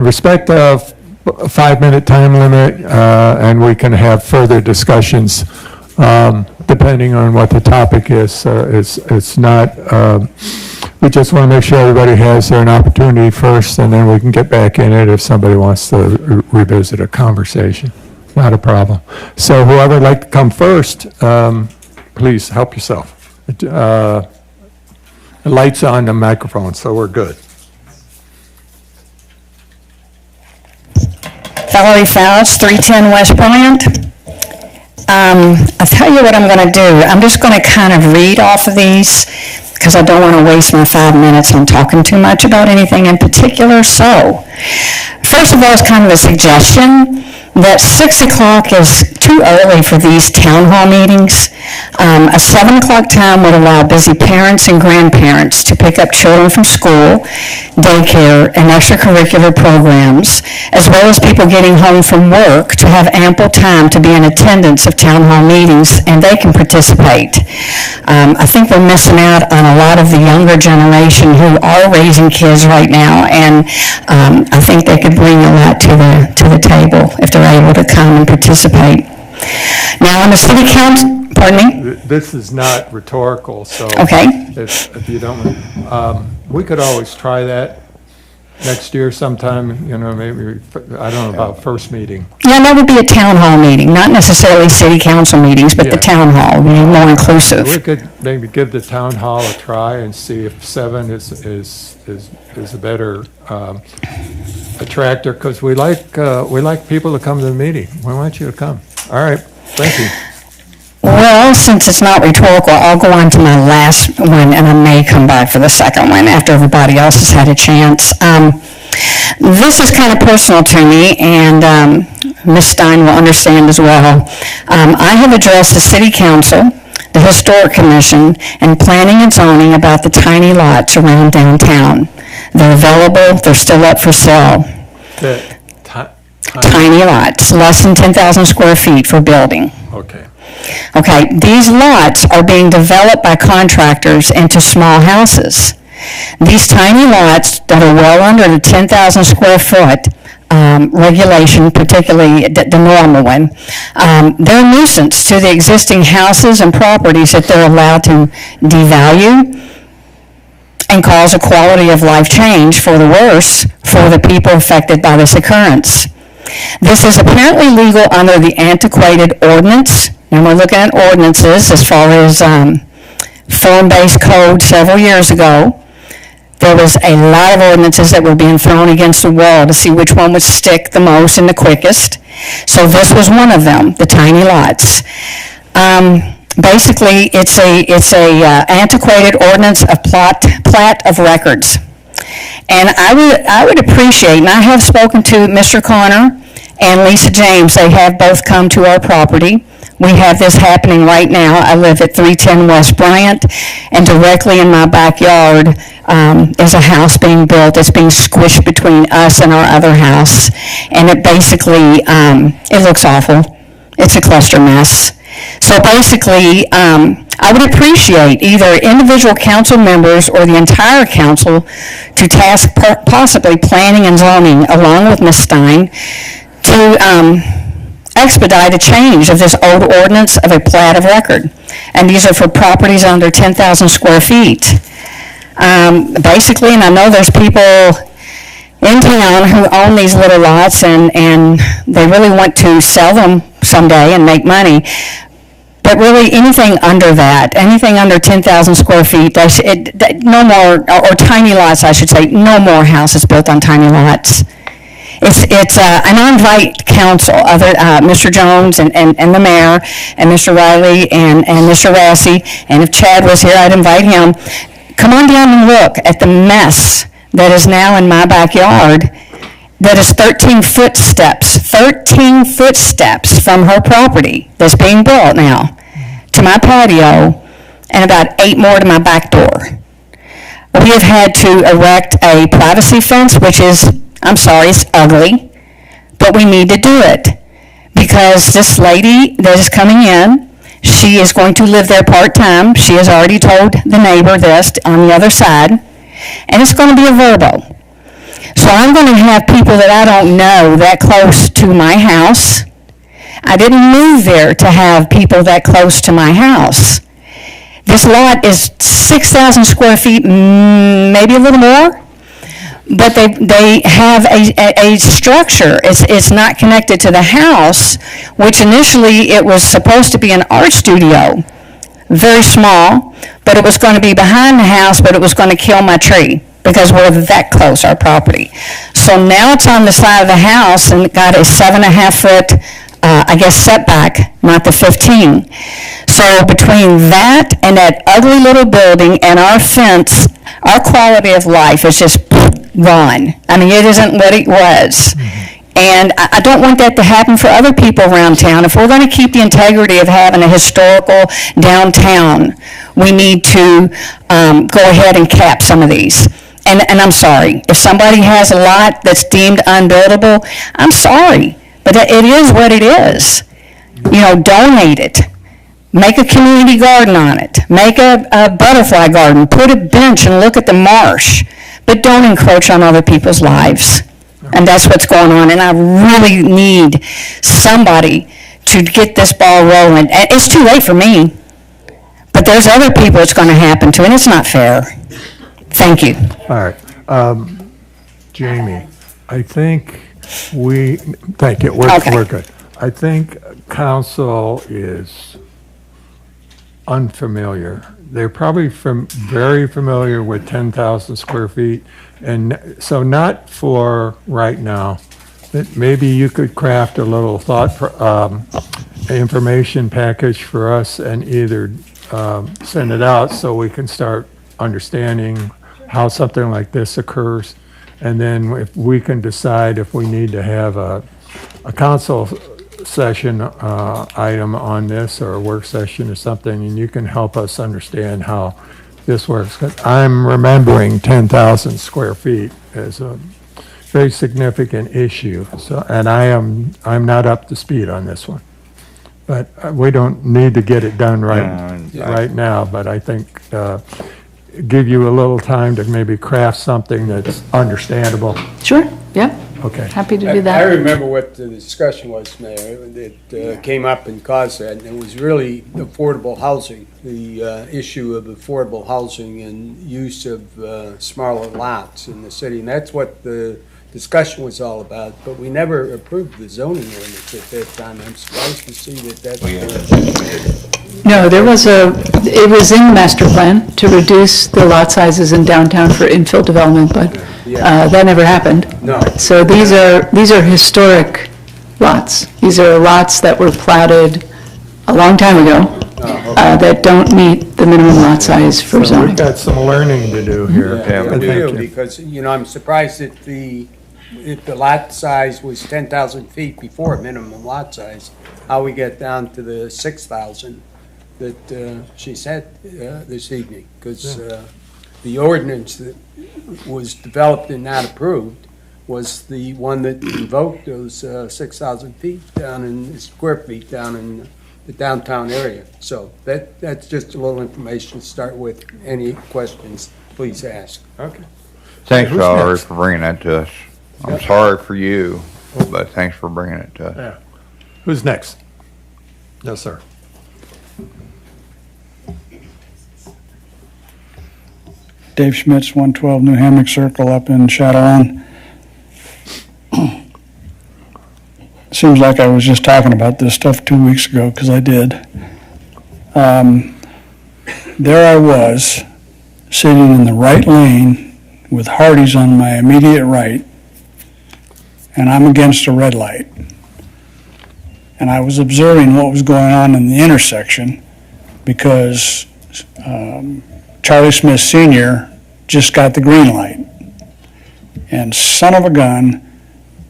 Respect a 5-minute time limit, and we can have further discussions depending on what the topic is. It's not, we just want to make sure everybody has an opportunity first, and then we can get back in it if somebody wants to revisit a conversation. Not a problem. So whoever would like to come first, please help yourself. The light's on the microphone, so we're good. Valerie Fouts, 310 West Bryant. I'll tell you what I'm going to do. I'm just going to kind of read off of these because I don't want to waste my 5 minutes on talking too much about anything in particular. So, first of all, it's kind of a suggestion that 6 o'clock is too early for these town hall meetings. A 7 o'clock time would allow busy parents and grandparents to pick up children from school, daycare, and extracurricular programs, as well as people getting home from work to have ample time to be in attendance of town hall meetings, and they can participate. I think we're missing out on a lot of the younger generation who are raising kids right now, and I think they could bring a lot to the table if they're able to come and participate. Now, on the city council, pardon me? This is not rhetorical, so Okay. if you don't, we could always try that next year sometime, maybe, I don't know about first meeting. Yeah, that would be a town hall meeting, not necessarily city council meetings, but the Yeah. town hall, more inclusive. We could maybe give the town hall a try and see if 7 is a better attractor, because we like people to come to the meeting. We want you to come. All right, thank you. Well, since it's not rhetorical, I'll go on to my last one, and I may come back for the second one after everybody else has had a chance. This is kind of personal to me, and Ms. Stein will understand as well. I have addressed the City Council, the Historic Commission, and Planning and Zoning about the tiny lots around downtown. They're available, they're still up for sale. Tiny lots, less than 10,000 square feet for building. Okay. Okay, these lots are being developed by contractors into small houses. These tiny lots that are well under the 10,000 square foot regulation, particularly the normal one, they're a nuisance to the existing houses and properties that they're allowed to devalue and cause a quality of life change for the worse for the people affected by this occurrence. This is apparently legal under the antiquated ordinance, and we're looking at ordinances as far as form-based code several years ago. There was a lot of ordinances that were being thrown against the wall to see which one would stick the most and the quickest. So this was one of them, the tiny lots. Basically, it's a antiquated ordinance of plat of records. And I would appreciate, and I have spoken to Mr. Connor and Lisa James. They have both come to our property. We have this happening right now. I live at 310 West Bryant, and directly in my backyard is a house being built. It's being squished between us and our other house, and it basically, it looks awful. It's a cluster mess. So basically, I would appreciate either individual council members or the entire council to task possibly planning and zoning, along with Ms. Stein, to expedite a change of this old ordinance of a plat of record. And these are for properties under 10,000 square feet. Basically, and I know there's people in town who own these little lots, and they really want to sell them someday and make money. But really, anything under that, anything under 10,000 square feet, no more, or tiny lots, I should say, no more houses built on tiny lots. And I invite council, Mr. Jones and the mayor, and Mr. Riley and Mr. Rassy, and if Chad was here, I'd invite him. Come on down and look at the mess that is now in my backyard. That is 13 footsteps from her property that's being built now to my patio, and about 8 more to my back door. We have had to erect a privacy fence, which is, I'm sorry, it's ugly, but we need to do it because this lady that is coming in, she is going to live there part-time. She has already told the neighbor this on the other side, and it's going to be a verbo. So I'm going to have people that I don't know that close to my house. I didn't move there to have people that close to my house. This lot is 6,000 square feet, maybe a little more, but they have a structure. It's not connected to the house, which initially it was supposed to be an art studio, very small, but it was going to be behind the house, but it was going to kill my tree because we're that close, our property. So now it's on the side of the house and it got a 7.5 foot setback, not the 15. So between that and that ugly little building and our fence, our quality of life is just gone. I mean, it isn't what it was. And I don't want that to happen for other people around town. If we're going to keep the integrity of having a historical downtown, we need to go ahead and cap some of these. And I'm sorry, if somebody has a lot that's deemed unbuildable, I'm sorry, but it is what it is. You know, donate it. Make a community garden on it. Make a butterfly garden. Put a bench and look at the marsh. But don't encroach on other people's lives. And that's what's going on. And I really need somebody to get this ball rolling. And it's too late for me. But there's other people it's going to happen to, and it's not fair. Thank you. All right. Jamie, I think thank you. We're good. I think council is unfamiliar. They're probably very familiar with 10,000 square feet. And so not for right now, but maybe you could craft a little information package for us and either send it out so we can start understanding how something like this occurs. And then if we can decide if we need to have a council session item on this or a work session or something, and you can help us understand how this works. 'Cause I'm remembering 10,000 square feet as a very significant issue. So, and I'm not up to speed on this one. But we don't need to get it done right now, but I think give you a little time to maybe craft something that's understandable. Sure, yeah, Okay. happy to do I that. remember what the discussion was, Mayor, that came up and caused that, and it was really affordable housing, the issue of affordable housing and use of smaller lots in the city, and that's what the discussion was all about, but we never approved the zoning ordinance at that time. I'm surprised to see that. No, it was in the master plan to reduce the lot sizes in downtown for infill development, but that never happened. No. So these are historic lots. These are lots that were platted a long time ago that don't meet the minimum lot size for So zoning. we've got some learning to do here. Yeah, we Thank do, you. because, I'm surprised that if the lot size was 10,000 feet before minimum lot size, how we get down to the 6,000 that she said this evening, because the ordinance that was developed and not approved was the one that invoked those 6,000 feet down in square feet down in the downtown area. So that's just a little information to start with. Any questions, please ask. Okay. Thanks, Who's Valerie, next? for bringing that to us. I'm sorry for you, but thanks for bringing it to us. Yeah. Who's next? Yes, sir. Dave Schmitz, 112 New Hammock Circle up in Shadowlawn. Seems like I was just talking about this stuff 2 weeks ago, because I did. There I was, sitting in the right lane with Hardee's on my immediate right, and I'm against a red light. And I was observing what was going on in the intersection, because Charlie Smith Sr. just got the green light. And son of a gun,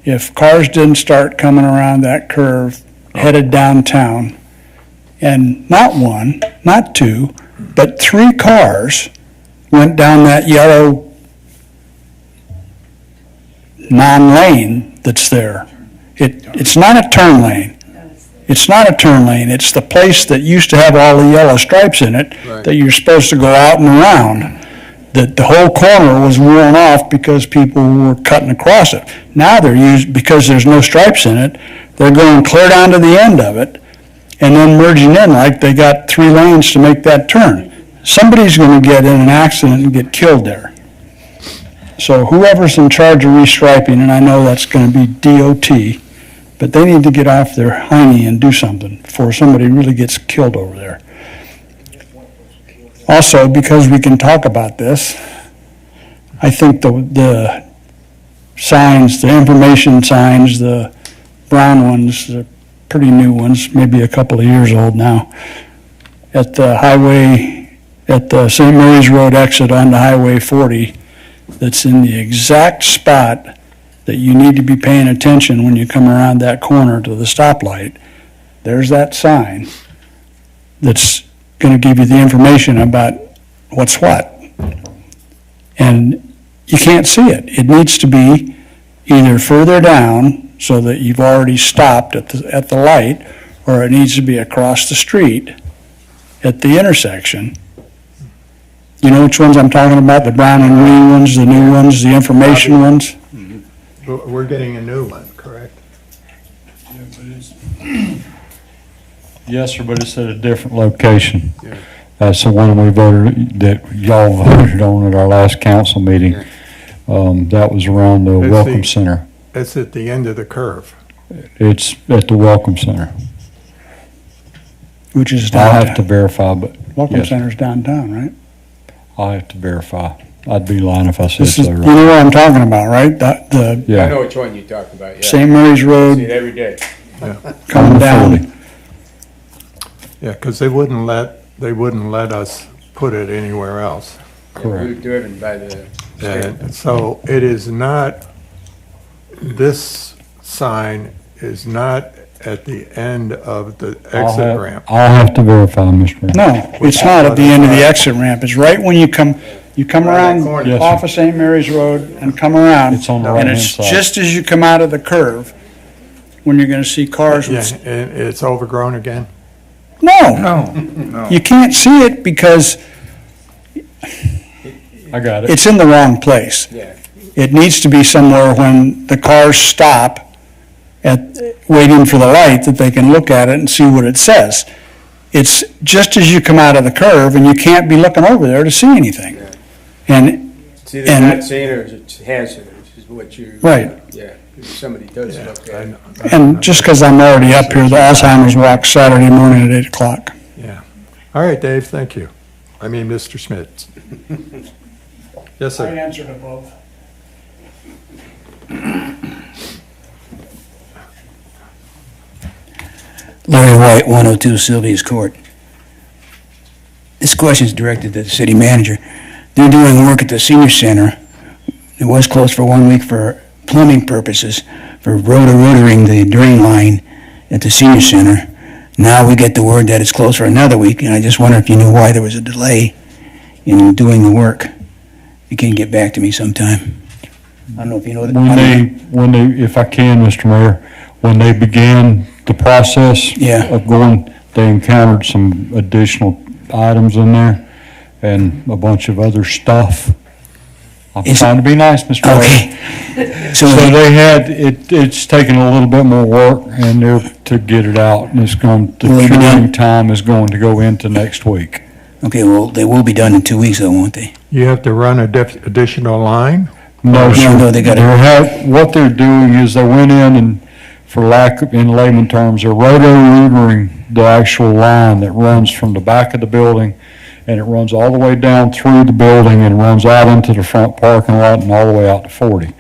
if cars didn't start coming around that curve headed downtown, and not one, not two, but 3 cars went down that yellow non-lane that's there. It's not a turn lane. It's not a turn lane. It's the place that used to have all the yellow stripes in it Right. that you're supposed to go out and around. the whole corner was worn off because people were cutting across it. Now they're because there's no stripes in it, they're going clear down to the end of it and then merging in like they got 3 lanes to make that turn. Somebody's going to get in an accident and get killed there. So whoever's in charge of restriping, and I know that's going to be DOT, but they need to get off their hiney and do something before somebody really gets killed over there. Also, because we can talk about this, I think the signs, the information signs, the brown ones, the pretty new ones, maybe a couple of years old now, at the highway, at the St. Mary's Road exit onto Highway 40, that's in the exact spot that you need to be paying attention when you come around that corner to the stoplight. There's that sign that's going to give you the information about what's what. And you can't see it. It needs to be either further down so that you've already stopped at the light, or it needs to be across the street at the intersection. You know which ones I'm talking about? The brown and green ones, the new ones, the information ones? We're getting a new one, correct? Yes, sir, but it's at a different location. Yeah. That's the one we voted, that y'all voted on at our last council meeting. That was around the It's Welcome the- Center. It's at the end of the curve. It's at the Welcome Center. Which is I'll have to downtown. verify, but Welcome yes, Center's downtown, right? I'll have to verify. I'd be lying if I said This is, so you right. know what I'm talking about, right? The I Yeah, know which one you're talking about, yeah. St. Mary's See Road it every day. coming down. Yeah, because they wouldn't let us put it anywhere else. Yeah, we were correct. driven by the state. And so it is not, this sign is not at the end of the exit ramp. I'll have to verify, Mr. Mayor. No, it's not at the end of the exit ramp. It's right when you come Around around that corner. Yes, sir. off of St. Mary's Road and come around. It's on the And right-hand it's side. just as you come out of the curve, when you're gonna see cars Yeah, with, and it's overgrown again? no, you can't see it because I got it. it's in the wrong place. Yeah. It needs to be somewhere when the cars stop waiting for the light, that they can look at it and see what it says. It's just as you come out of the curve, and you can't be looking over there to see anything. And, It's either And- not seen or it's hazardous, is what you. Right. Yeah, if somebody does look at I it. know. and just because I'm already up here, the Alzheimer's walk Saturday morning at 8 o'clock. Yeah. All right, Dave, thank you. I mean, Mr. Schmidt. Yes, sir. answered above. Larry White, 102 Sylvia's Court. This question is directed to the city manager. They're doing work at the senior center. It was closed for 1 week for plumbing purposes, for rotoring the drain line at the senior center. Now we get the word that it's closed for another week, and I just wonder if you knew why there was a delay in doing the work. You can get back to me sometime. I don't know if you know that. When they, if I can, Mr. Mayor, when they began the process Yeah. of going, they encountered some additional items in there and a bunch of other stuff. I'm Is- trying to be nice, Mr. Mayor. Okay. So they had, it's taken a little bit more work and they're to get it out, and it's going, the Will it be done? curing time is going to go into next week. Okay, well, they will be done in 2 weeks though, won't they? You have to run No, additional line? sir. no, they gotta- What they're doing is they went in and, for lack of, in layman terms, they're roto-rootering the actual line that runs from the back of the building, and it runs all the way down through the building and runs out into the front parking lot and all the way out to 40.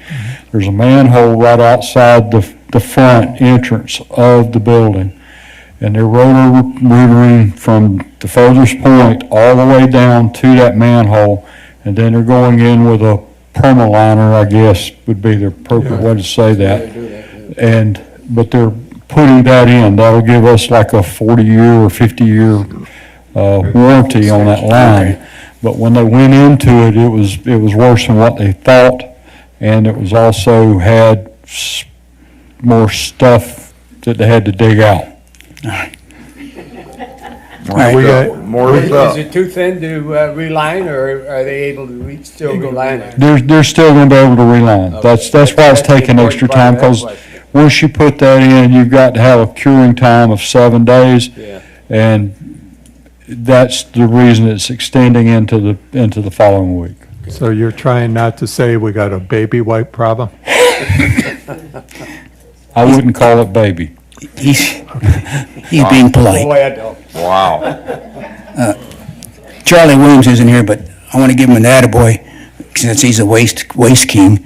There's a manhole right outside the front entrance of the building, and they're roto-rootering from the furthest point all the way down to that manhole, and then they're going in with a permaliner, I guess would be the appropriate way to say that. But they're putting that in. That'll give us like a 40-year or 50-year warranty on that line. But when they went into it, it was worse than what they thought, and it was also had more stuff that they had to dig out. Right. We got, More is Is up. it too thin to reline, or are they able to still reline it? They're still gonna be able to reline. That's why it's taking extra time, because once you put that in, you've got to have a curing time of 7 days. Yeah. And that's the reason it's extending into the following week. so you're trying not to say we got a baby wipe problem? I wouldn't call it baby. He's being polite. Boy, I don't. Wow. Charlie Williams isn't here, but I want to give him an attaboy, since he's a waste king.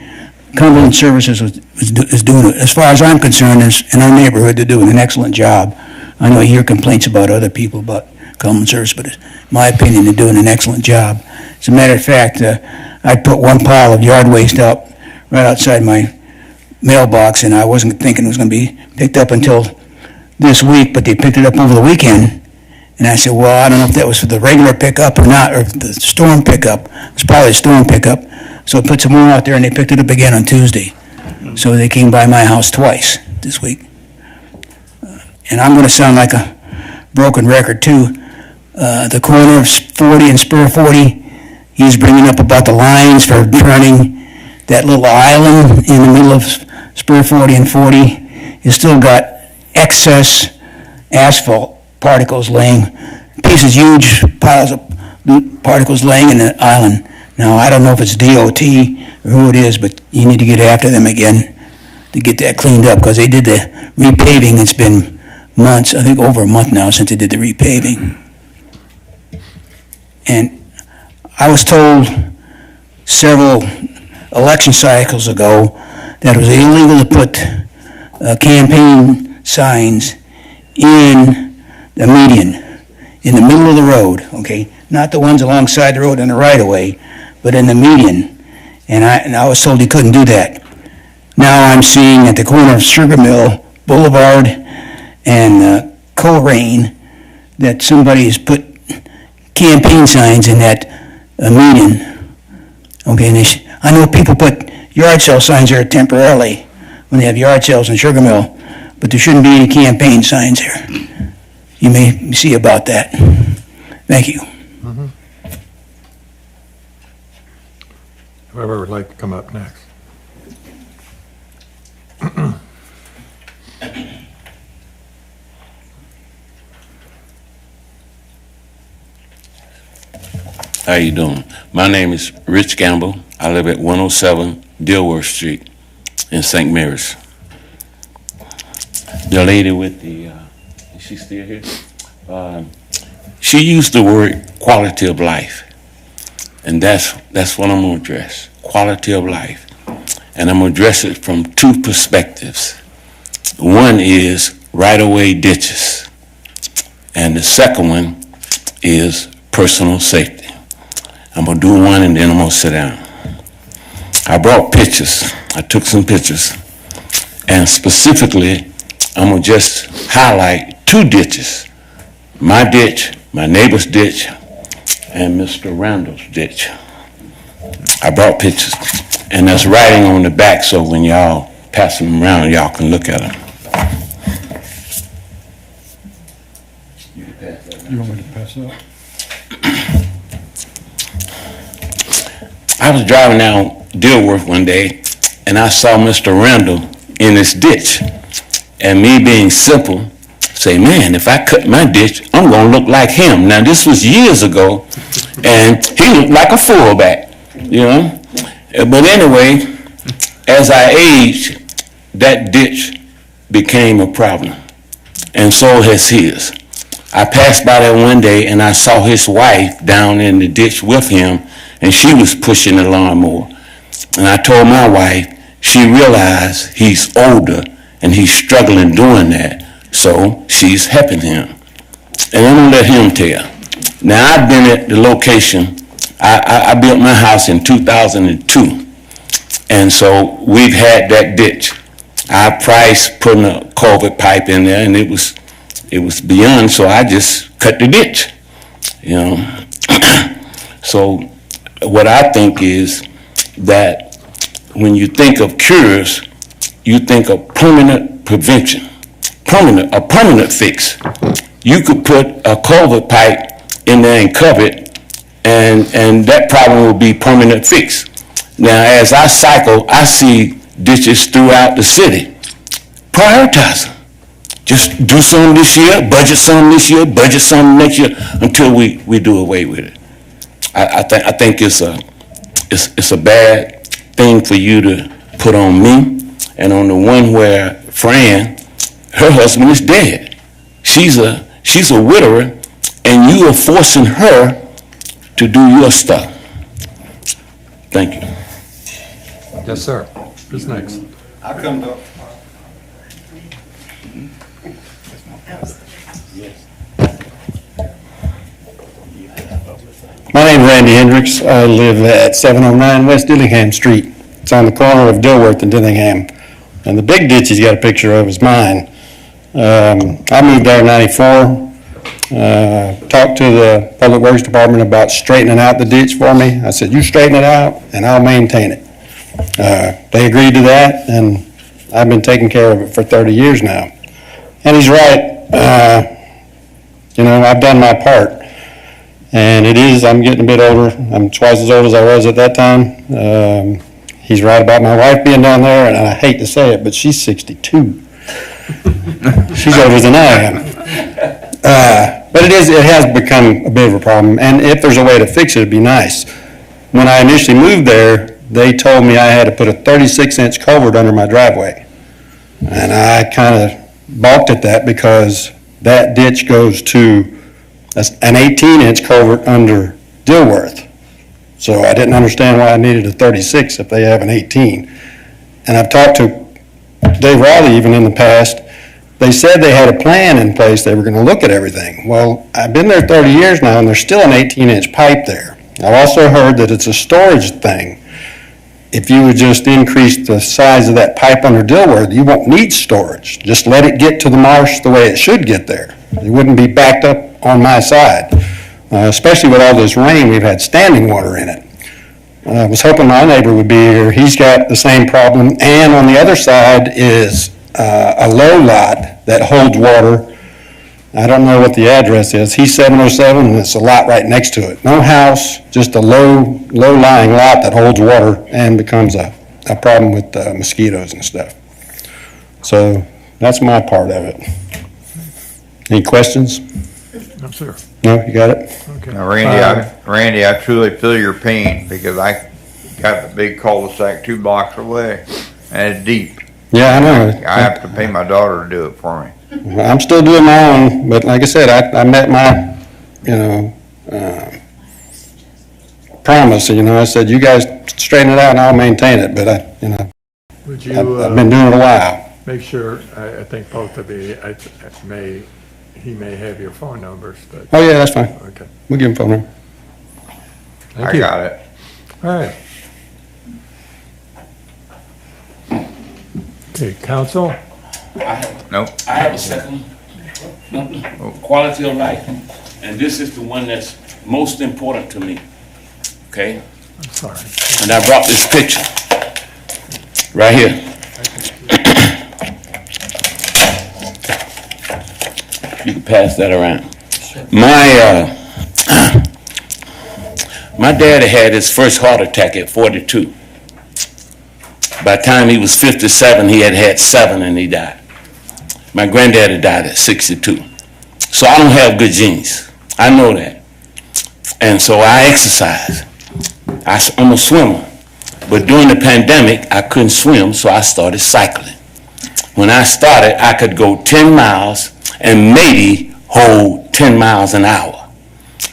Cumberland Services is doing, as far as I'm concerned, in our neighborhood, they're doing an excellent job. I know you hear complaints about other people about Cumberland Service, but in my opinion, they're doing an excellent job. As a matter of fact, I put one pile of yard waste out right outside my mailbox, and I wasn't thinking it was going to be picked up until this week, but they picked it up over the weekend. And I said, well, I don't know if that was for the regular pickup or not, or the storm pickup. It's probably a storm pickup. So I put some more out there, and they picked it up again on Tuesday. So they came by my house twice this week. And I'm going to sound like a broken record, too. The corner of 40 and Spur 40, he's bringing up about the lines for turning that little island in the middle of Spur 40 and 40. It's still got excess asphalt particles laying, pieces, huge piles of particles laying in the island. Now, I don't know if it's DOT or who it is, but you need to get after them again to get that cleaned up, because they did the repaving. It's been months, I think over a month now, since they did the repaving. And I was told several election cycles ago that it was illegal to put campaign signs in the median, in the middle of the road, okay? Not the ones alongside the road in the right-of-way, but in the median. And I was told you couldn't do that. Now I'm seeing at the corner of Sugar Mill Boulevard and Coleraine that somebody's put campaign signs in that median. Okay, and I know people put yard sale signs there temporarily when they have yard sales in Sugar Mill, but there shouldn't be any campaign signs there. You may see about that. Thank you. Whoever would like to come up next. How you doing? My name is Rich Gamble. I live at 107 Dilworth Street in St. Mary's. The lady with the, is she still here? She used the word quality of life. And that's what I'm gonna address, quality of life. And I'm gonna address it from two perspectives. One is right-of-way ditches. And the second one is personal safety. I'm gonna do one and then I'm gonna sit down. I brought pictures. I took some pictures. And specifically, I'm gonna just highlight two ditches. My ditch, my neighbor's ditch, and Mr. Randall's ditch. I brought pictures. And there's writing on the back, so when y'all pass them around, y'all can look at them. You want me to pass it up? I was driving down Dilworth one day, and I saw Mr. Randall in this ditch. And me being simple, say, man, if I cut my ditch, I'm gonna look like him. Now, this was years ago, and he looked like a fullback, you know? But anyway, as I aged, that ditch became a problem, and so has his. I passed by there one day, and I saw his wife down in the ditch with him, and she was pushing the lawnmower. And I told my wife, she realized he's older, and he's struggling doing that, so she's helping him. And I'm gonna let him tell. Now, I've been at the location. I built my house in 2002, and so we've had that ditch. I priced putting a culvert pipe in there, and it was beyond, so I just cut the ditch, you know. So what I think is that when you think of cures, you think of permanent prevention. a permanent fix. You could put a culvert pipe in there and cover it, and that problem will be permanent fix. Now, as I cycle, I see ditches throughout the city. Prioritize them. Just do some this year, budget some this year, budget some next year, until we do away with it. I think it's a bad thing for you to put on me, and on the one where Fran, her husband is dead. She's a widower, and you are forcing her to do your stuff. Thank you. Yes, sir. Who's next? I come to. My name's Randy Hendricks. I live at 709 West Dillingham Street. It's on the corner of Dilworth and Dillingham. And the big ditch he's got a picture of is mine. I moved there in '94. Talked to the Public Works Department about straightening out the ditch for me. I said, you straighten it out and I'll maintain it. They agreed to that, and I've been taking care of it for 30 years now. And he's right. I've done my part. And I'm getting a bit older. I'm twice as old as I was at that time. He's right about my wife being down there, and I hate to say it, but she's 62. She's older than I am. But it has become a bit of a problem, and if there's a way to fix it, it'd be nice. When I initially moved there, they told me I had to put a 36-inch culvert under my driveway. And I kind of balked at that because that ditch goes to an 18-inch culvert under Dilworth. So I didn't understand why I needed a 36 if they have an 18. And I've talked to Dave Riley even in the past. They said they had a plan in place, they were going to look at everything. Well, I've been there 30 years now, and there's still an 18-inch pipe there. I've also heard that it's a storage thing. If you would just increase the size of that pipe under Dilworth, you won't need storage. Just let it get to the marsh the way it should get there. It wouldn't be backed up on my side, especially with all this rain. We've had standing water in it. I was hoping my neighbor would be here. He's got the same problem, and on the other side is a low lot that holds water. I don't know what the address is. He's 707, and it's a lot right next to it. No house, just a low-lying lot that holds water and becomes a problem with mosquitoes and stuff. So that's my part of it. Any questions? No, sir. No, you got it? Okay. Now, Randy, I truly feel your pain because I got the big cul-de-sac 2 blocks away, and it's deep. Yeah, I know. I have to pay my daughter to do it for me. I'm still doing my own, but like I said, I met my, promise. I said, you guys straighten it out and I'll maintain it, but Would you I've been doing it a while. make sure, I think both of you, he may have your phone numbers, but, Oh, yeah, that's fine. okay. We'll give him phone number. Thank I you. got it. All right. Okay, council? Nope. I have a second. Quality of life. And this is the one that's most important to me. Okay? I'm sorry. And I brought this picture right here. You can pass that around. My daddy had his first heart attack at 42. By the time he was 57, he had 7 and he died. My granddaddy died at 62. So I don't have good genes. I know that. And so I exercise. I'm a swimmer. But during the pandemic, I couldn't swim, so I started cycling. When I started, I could go 10 miles and maybe hold 10 miles an hour.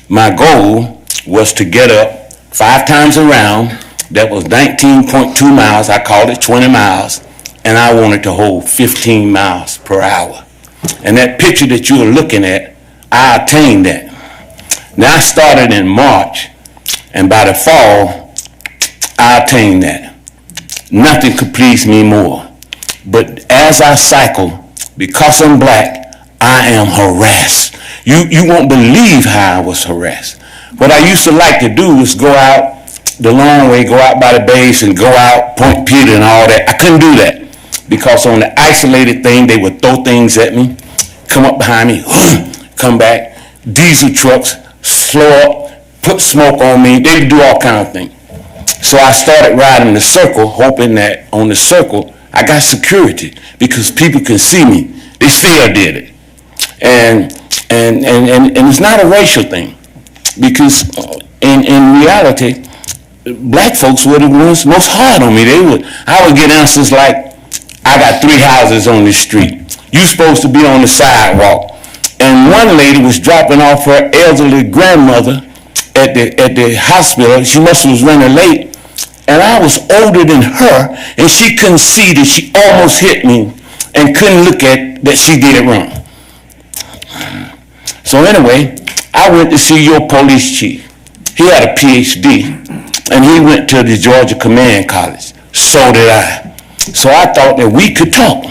My goal was to get up 5 times around. That was 19.2 miles. I called it 20 miles. And I wanted to hold 15 miles per hour. And that picture that you were looking at, I attained that. Now I started in March, and by the fall, I attained that. Nothing could please me more. But as I cycle, because I'm black, I am harassed. You won't believe how I was harassed. What I used to like to do was go out the long way, go out by the base and go out Point Peter and all that. I couldn't do that. because on the isolated thing, they would throw things at me, come up behind me, come back, diesel trucks, slow up, put smoke on me. They do all kind of things. So I started riding the circle, hoping that on the circle, I got security because people can see me. They still did it. And it's not a racial thing, because in reality, black folks were the ones most hard on me. I would get answers like, I got 3 houses on this street. You supposed to be on the sidewalk. And one lady was dropping off her elderly grandmother at the hospital. She must have was running late. And I was older than her, and she couldn't see that she almost hit me and couldn't look at that she did it wrong. So anyway, I went to see your police chief. He had a PhD, and he went to the Georgia Command College. So did I. So I thought that we could talk.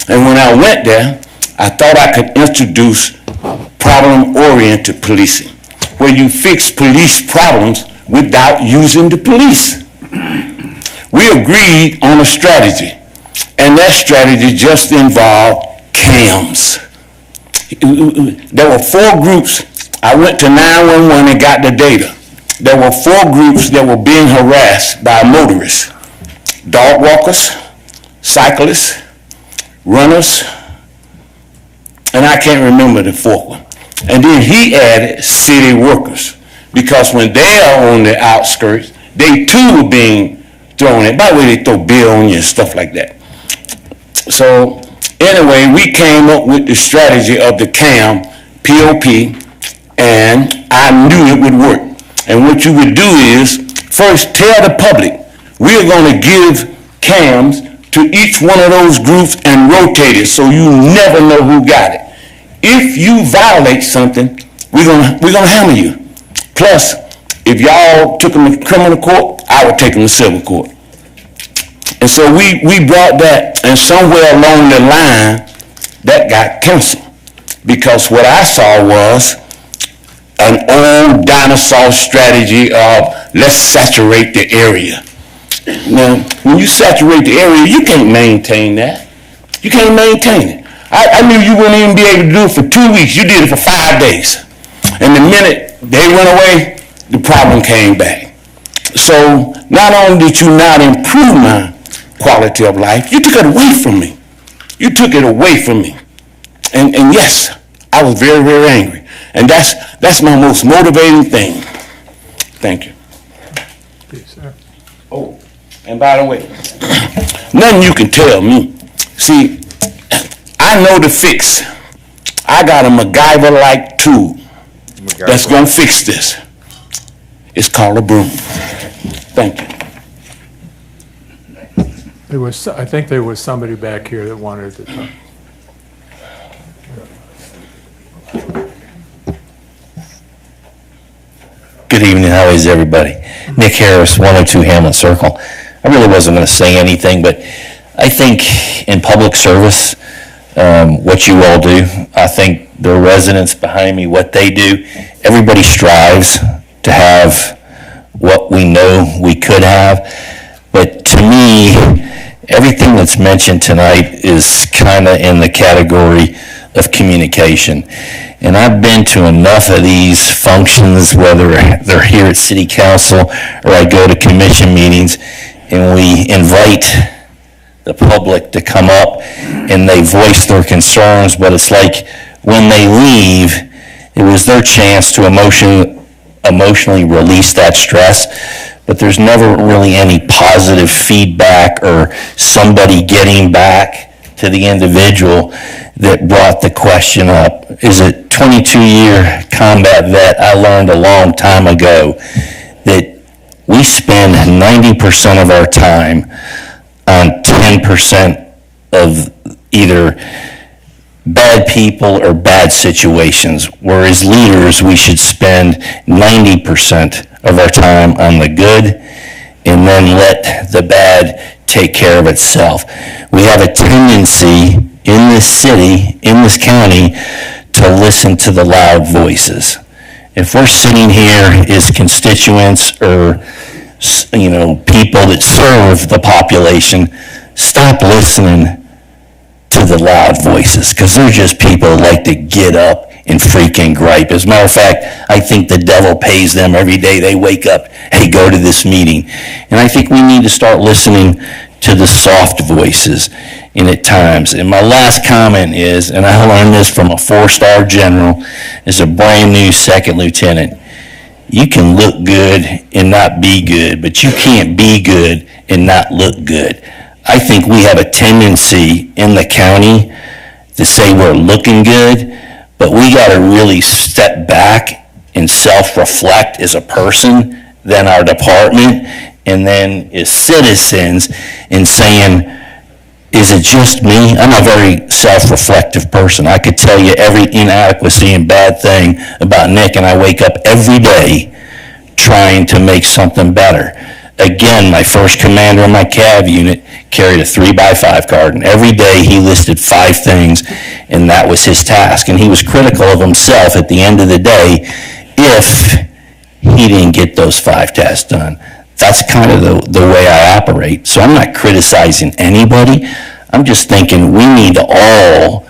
And when I went there, I thought I could introduce problem-oriented policing, where you fix police problems without using the police. We agreed on a strategy, and that strategy just involved cams. There were 4 groups. I went to 911 and got the data. There were 4 groups that were being harassed by motorists: dog walkers, cyclists, runners, and I can't remember the 4th one. And then he added city workers, because when they are on the outskirts, they too were being thrown at. By the way, they throw beer on you and stuff like that. So anyway, we came up with the strategy of the CAM, POP, and I knew it would work. And what you would do is, first tell the public, we're going to give CAMs to each one of those groups and rotate it so you never know who got it. If you violate something, we're gonna hammer you. Plus, if y'all took them to criminal court, I would take them to civil court. And so we brought that, and somewhere along the line, that got canceled. Because what I saw was an old dinosaur strategy of, let's saturate the area. Now, when you saturate the area, you can't maintain that. You can't maintain it. I knew you wouldn't even be able to do it for 2 weeks. You did it for 5 days. And the minute they went away, the problem came back. So not only did you not improve my quality of life, you took it away from me. You took it away from me. And yes, I was very, very angry. And that's my most motivating thing. Thank you. Oh, and by the way, nothing you can tell me. See, I know the fix. I got a MacGyver-like tool that's going to fix this. It's called a broom. Thank you. I think there was somebody back here that wanted to talk. Good evening, how is everybody? Nick Harris, 102 Hamlet Circle. I really wasn't going to say anything, but I think in public service, what you all do, I think the residents behind me, what they do, everybody strives to have what we know we could have. But to me, everything that's mentioned tonight is kind of in the category of communication. And I've been to enough of these functions, whether they're here at City Council or I go to commission meetings, and we invite the public to come up and they voice their concerns, but it's like when they leave, it was their chance to emotionally release that stress, but there's never really any positive feedback or somebody getting back to the individual that brought the question up. As a 22-year combat vet, I learned a long time ago that we spend 90% of our time on 10% of either bad people or bad situations, whereas leaders, we should spend 90% of our time on the good and then let the bad take care of itself. We have a tendency in this city, in this county, to listen to the loud voices. If we're sitting here as constituents or, people that serve the population, stop listening to the loud voices, because they're just people that like to get up and freaking gripe. As a matter of fact, I think the devil pays them every day they wake up, hey, go to this meeting. And I think we need to start listening to the soft voices in at times. And my last comment is, and I learned this from a 4-star general, is a brand new second lieutenant. You can look good and not be good, but you can't be good and not look good. I think we have a tendency in the county to say we're looking good, but we got to really step back and self-reflect as a person, then our department, and then as citizens, in saying, is it just me? I'm a very self-reflective person. I could tell you every inadequacy and bad thing about Nick, and I wake up every day trying to make something better. Again, my first commander in my CAV unit carried a 3x5 card, and every day he listed 5 things, and that was his task. And he was critical of himself at the end of the day if he didn't get those 5 tasks done. That's kind of the way I operate. So I'm not criticizing anybody. I'm just thinking we need to all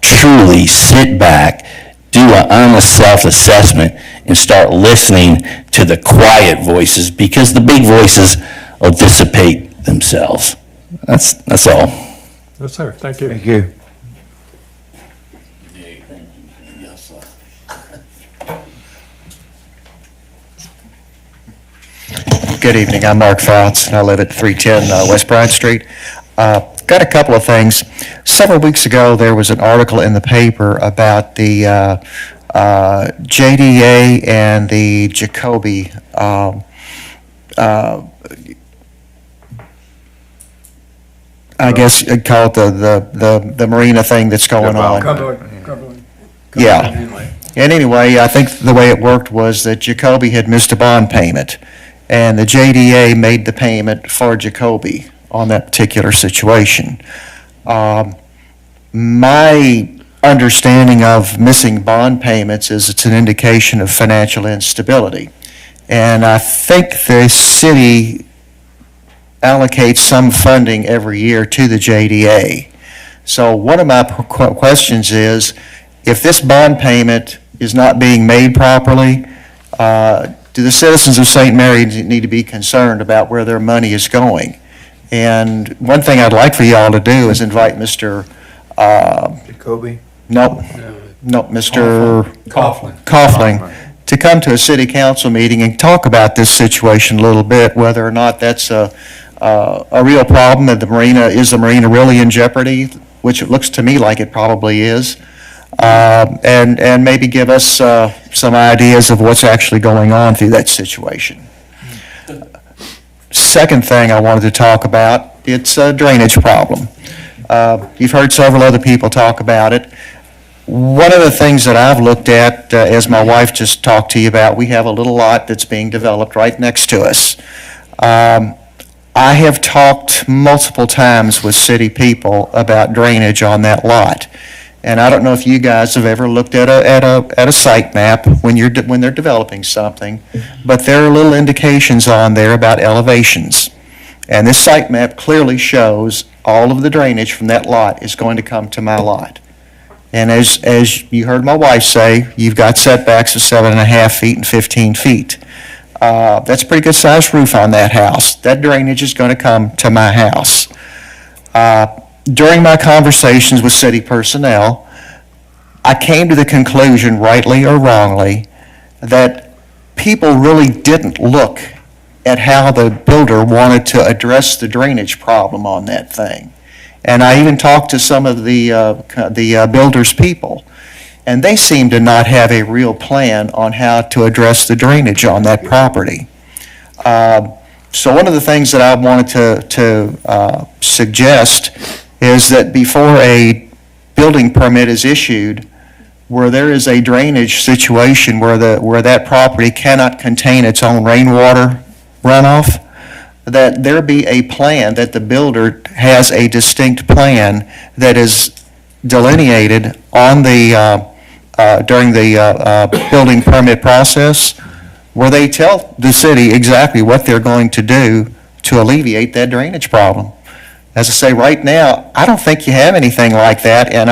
truly sit back, do an honest self-assessment, and start listening to the quiet voices, because the big voices will dissipate themselves. That's all. Yes, sir. Thank you. Thank you. Good evening. I'm Mark Fouts, and I live at 310 West Bryant Street. Got a couple of things. Several weeks ago, there was an article in the paper about the JDA and the Jacoby I guess I'd call it the marina thing that's going on. Yeah. And anyway, I think the way it worked was that Jacoby had missed a bond payment, and the JDA made the payment for Jacoby on that particular situation. My understanding of missing bond payments is it's an indication of financial instability. And I think the city allocates some funding every year to the JDA. So one of my questions is, if this bond payment is not being made properly, do the citizens of St. Mary need to be concerned about where their money is going? And one thing I'd like for y'all to do is invite Mr. Jacoby? Mr. Coughlin to come to a city council meeting and talk about this situation a little bit, whether or not that's a real problem, and is the marina really in jeopardy, which it looks to me like it probably is, and maybe give us some ideas of what's actually going on through that situation. Second thing I wanted to talk about, it's a drainage problem. You've heard several other people talk about it. One of the things that I've looked at, as my wife just talked to you about, we have a little lot that's being developed right next to us. I have talked multiple times with city people about drainage on that lot. And I don't know if you guys have ever looked at a site map when they're developing something, but there are little indications on there about elevations. And this site map clearly shows all of the drainage from that lot is going to come to my lot. And as you heard my wife say, you've got setbacks of 7.5 feet and 15 feet. That's a pretty good sized roof on that house. That drainage is going to come to my house. During my conversations with city personnel, I came to the conclusion, rightly or wrongly, that people really didn't look at how the builder wanted to address the drainage problem on that thing. And I even talked to some of the builder's people, and they seem to not have a real plan on how to address the drainage on that property. So one of the things that I wanted to suggest is that before a building permit is issued, where there is a drainage situation where that property cannot contain its own rainwater runoff, that there be a plan, that the builder has a distinct plan that is delineated on during the building permit process, where they tell the city exactly what they're going to do to alleviate that drainage problem. As I say, right now, I don't think you have anything like that, and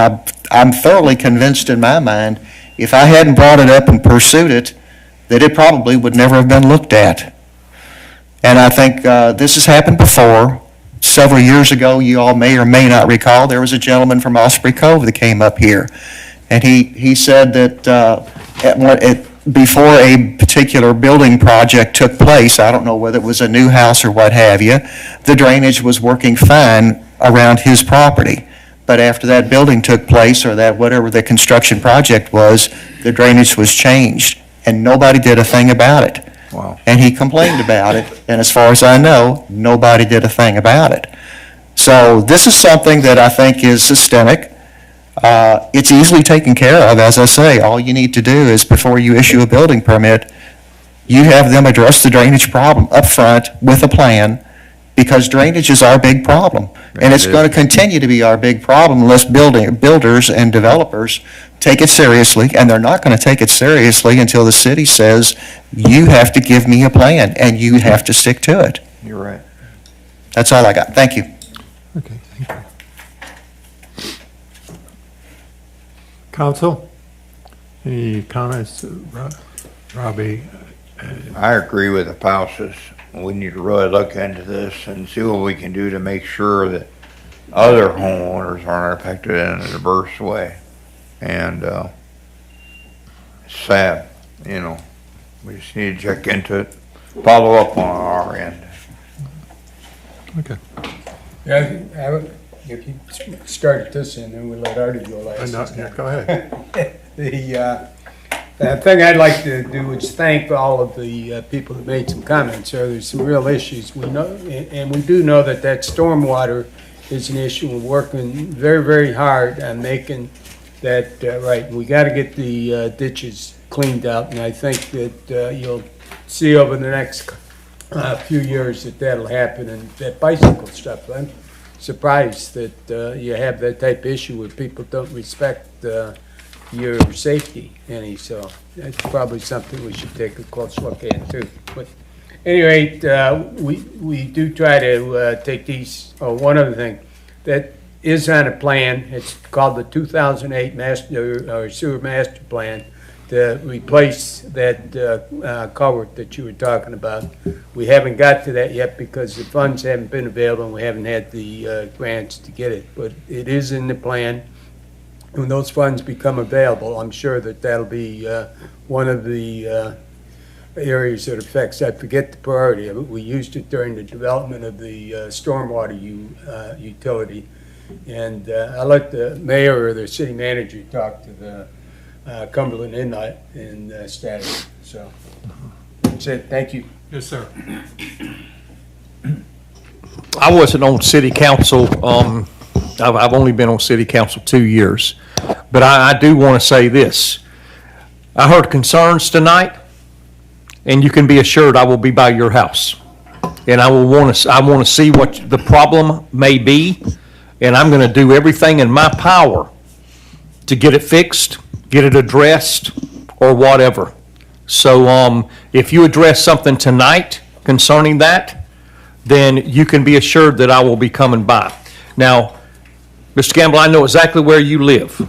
I'm thoroughly convinced in my mind, if I hadn't brought it up and pursued it, that it probably would never have been looked at. And I think this has happened before. Several years ago, you all may or may not recall, there was a gentleman from Osprey Cove that came up here. And he said that before a particular building project took place, I don't know whether it was a new house or what have you, the drainage was working fine around his property. But after that building took place, or that whatever the construction project was, the drainage was changed, and nobody did a thing about it. Wow. And he complained about it, and as far as I know, nobody did a thing about it. So this is something that I think is systemic. It's easily taken care of, as I say. All you need to do is, before you issue a building permit, you have them address the drainage problem up front with a plan, because drainage is our big problem. And it's going to continue to be our big problem unless builders and developers take it seriously, and they're not going to take it seriously until the city says, you have to give me a plan, and you have to stick to it. You're right. That's all I got. Thank you. Okay, thank you. Council, any comments, Robbie? I agree with the Pauses. We need to really look into this and see what we can do to make sure that other homeowners aren't affected in a diverse way. And it's sad, you know. We just need to check into it, follow up on our end. Okay. Yeah, if you start this and then we let Artie go last. Go ahead. The thing I'd like to do is thank all of the people that made some comments. There's some real issues. We know, and we do know that stormwater is an issue. We're working very, very hard on making that right. We got to get the ditches cleaned out, and I think that you'll see over the next few years that that'll happen. And that bicycle stuff, I'm surprised that you have that type of issue where people don't respect your safety any, so that's probably something we should take a close look at too. But at any rate, we do try to take these. Oh, one other thing that is on a plan, it's called the 2008 sewer master plan, to replace that culvert that you were talking about. We haven't got to that yet because the funds haven't been available and we haven't had the grants to get it, but it is in the plan. When those funds become available, I'm sure that that'll be one of the areas that affects, I forget the priority of it. We used it during the development of the stormwater utility. And I'll let the mayor or the city manager talk to the Cumberland Inlet and status. So that's it. Thank you. Yes, sir. I wasn't on city council. I've only been on city council 2 years, but I do want to say this. I heard concerns tonight, and you can be assured I will be by your house. And I want to see what the problem may be, and I'm going to do everything in my power to get it fixed, get it addressed, or whatever. So if you address something tonight concerning that, then you can be assured that I will be coming by. Now, Mr. Gamble, I know exactly where you live.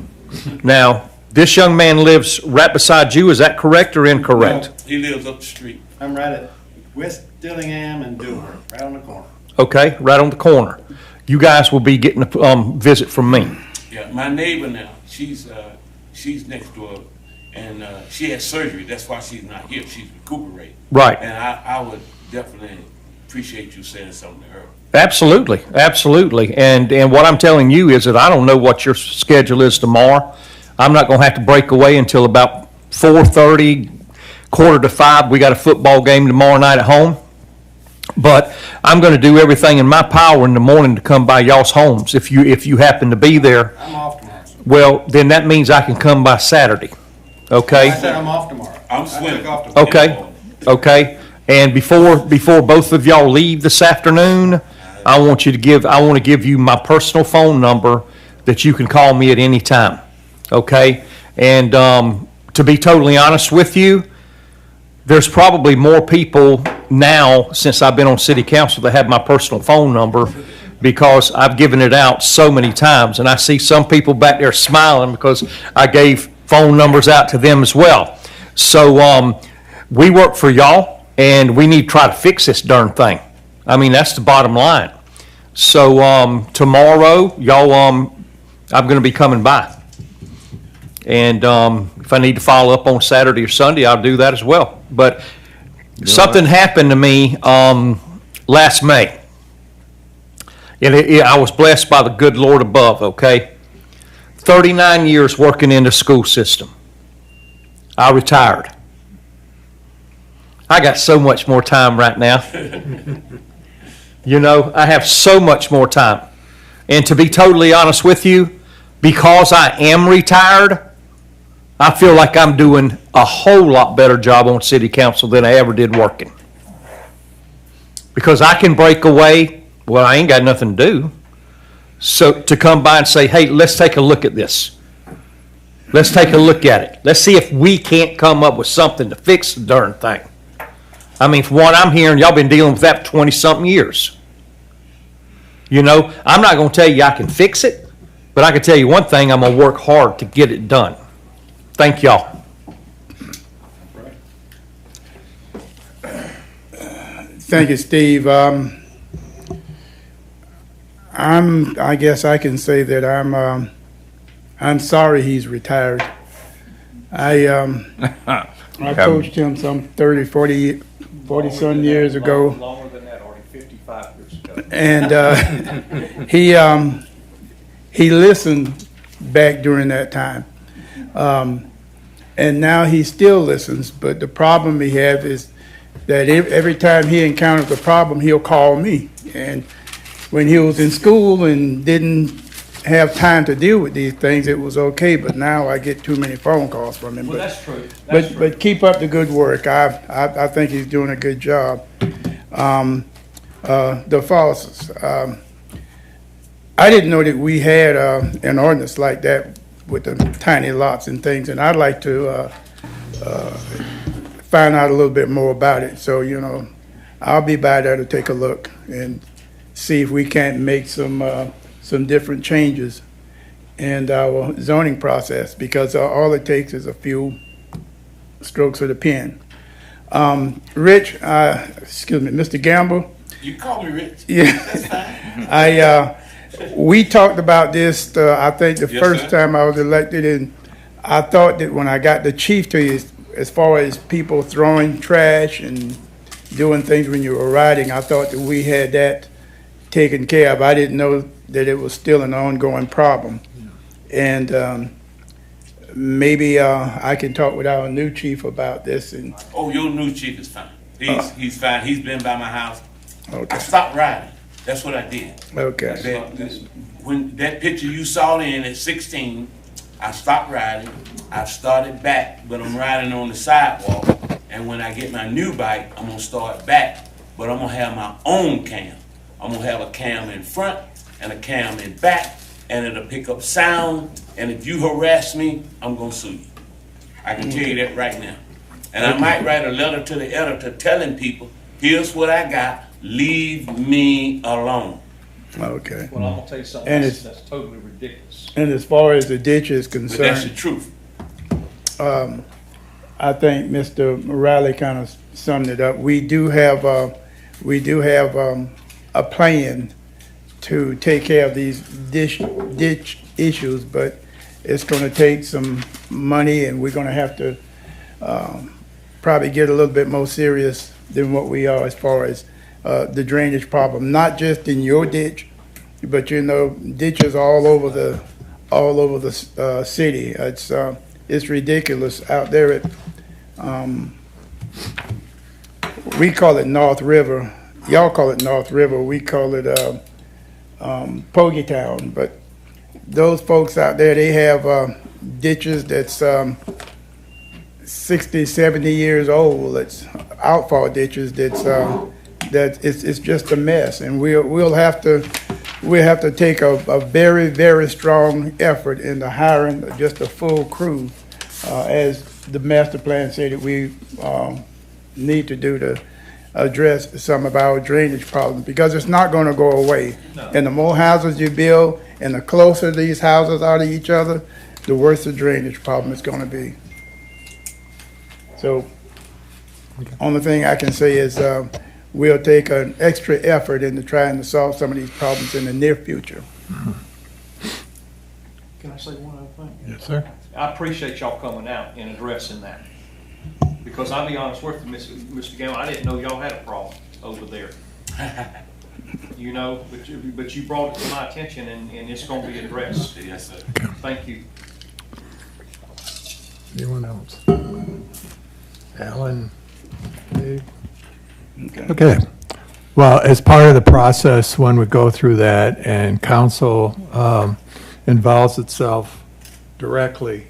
Now, this young man lives right beside you, is that correct or incorrect? No, he lives up the street. I'm right at West Dillingham and Dewar, right on the corner. Okay, right on the corner. You guys will be getting a visit from me. Yeah, my neighbor now, she's next door, and she had surgery. That's why she's not here. She's recuperating. Right. And I would definitely appreciate you saying something to her. Absolutely, absolutely. And what I'm telling you is that I don't know what your schedule is tomorrow. I'm not going to have to break away until about 4:30, 4:45. We got a football game tomorrow night at home. But I'm going to do everything in my power in the morning to come by y'all's homes if you happen to be there. I'm off tomorrow. Well, then that means I can come by Saturday. Okay? I said I'm off tomorrow. I'm swimming. Off tomorrow. Okay, okay. And before both of y'all leave this afternoon, I want to give you my personal phone number that you can call me at any time. Okay? And to be totally honest with you, there's probably more people now since I've been on city council that have my personal phone number because I've given it out so many times, and I see some people back there smiling because I gave phone numbers out to them as well. So, we work for y'all, and we need to try to fix this darn thing. I mean, that's the bottom line. So, tomorrow, y'all, I'm gonna be coming by. And, if I need to follow up on Saturday or Sunday, I'll do that as well. But something happened to me, last May. And I was blessed by the good Lord above, okay? 39 years working in the school system. I retired. I got so much more time right now. You know, I have so much more time. And to be totally honest with you, because I am retired, I feel like I'm doing a whole lot better job on city council than I ever did working. Because I can break away, well, I ain't got nothing to do. So to come by and say, hey, let's take a look at this. Let's take a look at it. Let's see if we can't come up with something to fix the darn thing. I mean, from what I'm hearing, y'all been dealing with that for 20-something years. You know, I'm not gonna tell you I can fix it, but I can tell you one thing, I'm gonna work hard to get it done. Thank y'all. Thank you, Steve. I guess I can say that I'm sorry he's retired. I coached him some 30, 40 some years ago. Longer than that, already 55 years ago. And he listened back during that time. And now he still listens, but the problem he has is that every time he encounters a problem, he'll call me. And when he was in school and didn't have time to deal with these things, it was okay, but now I get too many phone calls from him. Well, that's true. But keep up the good work. I think he's doing a good job. The Fosses. I didn't know that we had an ordinance like that with the tiny lots and things, and I'd like to find out a little bit more about it. So, you know, I'll be by there to take a look and see if we can't make some different changes in our zoning process, because all it takes is a few strokes of the pen. Rich, excuse me, Mr. Gamble. You call me Rich. Yeah. That's fine. We talked about this, I think the first time I was elected, and I thought that when I got the chief to you, as far as people throwing trash and doing things when you were riding, I thought that we had that taken care of. I didn't know that it was still an ongoing problem. And maybe I can talk with our new chief about this. And Oh, your new chief is fine. He's fine. He's been by my house. Okay. I stopped riding. That's what I did. Okay. When that picture you saw in at 16, I stopped riding. I started back, but I'm riding on the sidewalk. And when I get my new bike, I'm gonna start back, but I'm gonna have my own cam. I'm gonna have a cam in front and a cam in back, and it'll pick up sound. And if you harass me, I'm gonna sue you. I can tell you that right now. And I might write a letter to the editor telling people, here's what I got, leave me alone. Okay. Well, I'm gonna tell you something, And that's totally ridiculous. And as far as the ditch is But that's the concerned, truth. I think Mr. Riley kind of summed it up. We do have a plan to take care of these ditch issues, but it's going to take some money, and we're going to have to probably get a little bit more serious than what we are as far as the drainage problem, not just in your ditch, but you know, ditches all over the city. It's ridiculous out there at we call it North River. Y'all call it North River. We call it Pogey Town. But those folks out there, they have ditches that's 60, 70 years old. It's outfall ditches it's just a mess. And we'll have to take a very, very strong effort into hiring just a full crew, as the master plan said that we need to do to address some of our drainage problems, because it's not gonna go away. And the more houses you build, and the closer these houses are to each other, the worse the drainage problem is gonna be. So, only thing I can say is, we'll take an extra effort into trying to solve some of these problems in the near future. Can I say one other thing? Yes, sir. I appreciate y'all coming out and addressing that. Because I'll be honest with you, Mr. Gamble, I didn't know y'all had a problem over there. You know, but you brought it to my attention and it's gonna be addressed. Yes, sir. Thank you. Anyone else? Alan? Dave? Okay. Well, as part of the process, when we go through that and council involves itself directly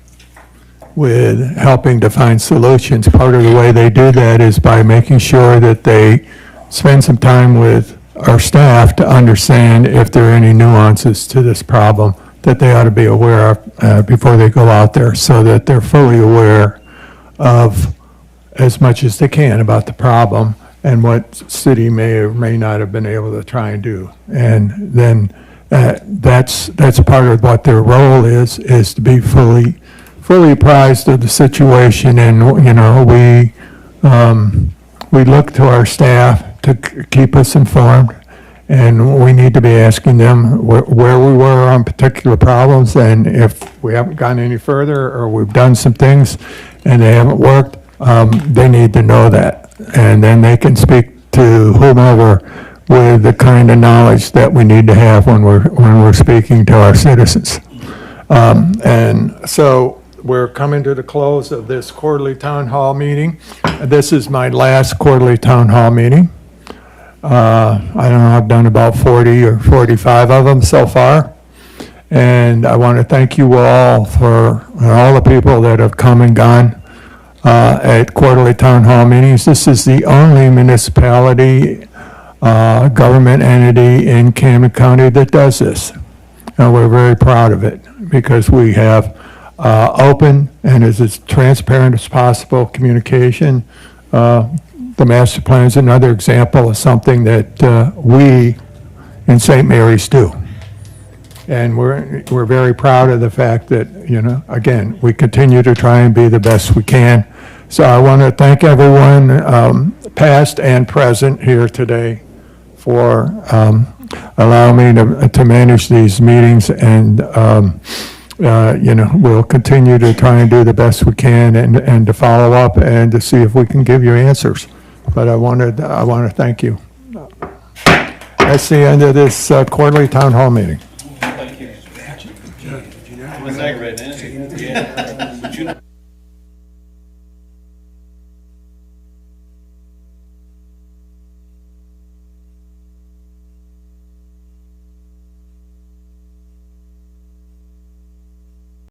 with helping to find solutions, part of the way they do that is by making sure that they spend some time with our staff to understand if there are any nuances to this problem that they ought to be aware of before they go out there, so that they're fully aware of as much as they can about the problem and what city may or may not have been able to try and do. And then that's part of what their role is to be fully apprised of the situation. And, you know, we look to our staff to keep us informed, and we need to be asking them where we were on particular problems, and if we haven't gone any further or we've done some things and they haven't worked, they need to know that. And then they can speak to whomever with the kind of knowledge that we need to have when we're speaking to our citizens. And so we're coming to the close of this quarterly town hall meeting. This is my last quarterly town hall meeting. I don't know, I've done about 40 or 45 of them so far. And I want to thank you all for all the people that have come and gone at quarterly town hall meetings. This is the only municipality, government entity in Camden County that does this. And we're very proud of it because we have open and as transparent as possible communication. The master plan is another example of something that we in St. Mary's do. And we're very proud of the fact that, you know, again, we continue to try and be the best we can. So I want to thank everyone, past and present here today, for allowing me to manage these meetings. And, you know, we'll continue to try and do the best we can and to follow up and to see if we can give you answers. But I want to thank you. That's the end of this quarterly town hall meeting. Thank you. It was aggravating, isn't it? Yeah.